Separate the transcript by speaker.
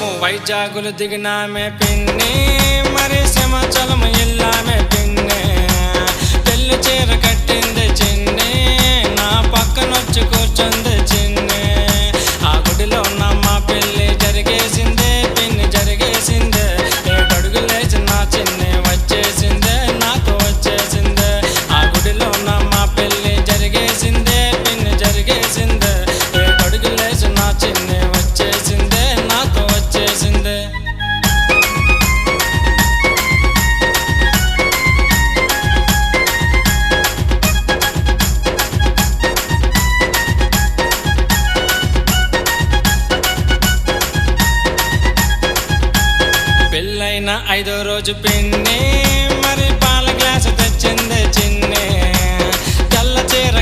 Speaker 1: మేము వైజాగులు దిగినామే పిన్ని, మరి సింహాచలం ఎల్లామే పిన్ని. పెళ్లి చీర కట్టింది చిన్ని, నా పక్కనొచ్చి కూర్చుంది చిన్ని. ఆ గుడిలో నమ్మ పెళ్లి జరిగేసిందే పిన్ని జరిగేసిందే. 7 అడుగులేసి నా చిన్ని వచ్చేసిందే, నాతో వచ్చేసిందే. ఆ గుడిలో నమ్మ పెళ్లి జరిగేసిందే పిన్ని జరిగేసిందే. 7 అడుగులేసి నా చిన్ని వచ్చేసిందే, నాతో వచ్చేసిందే. పెళ్ళైన 5వ రోజు పిన్ని, మరి పాల గ్లాసు తెచ్చింది చిన్ని. తెల్ల చీర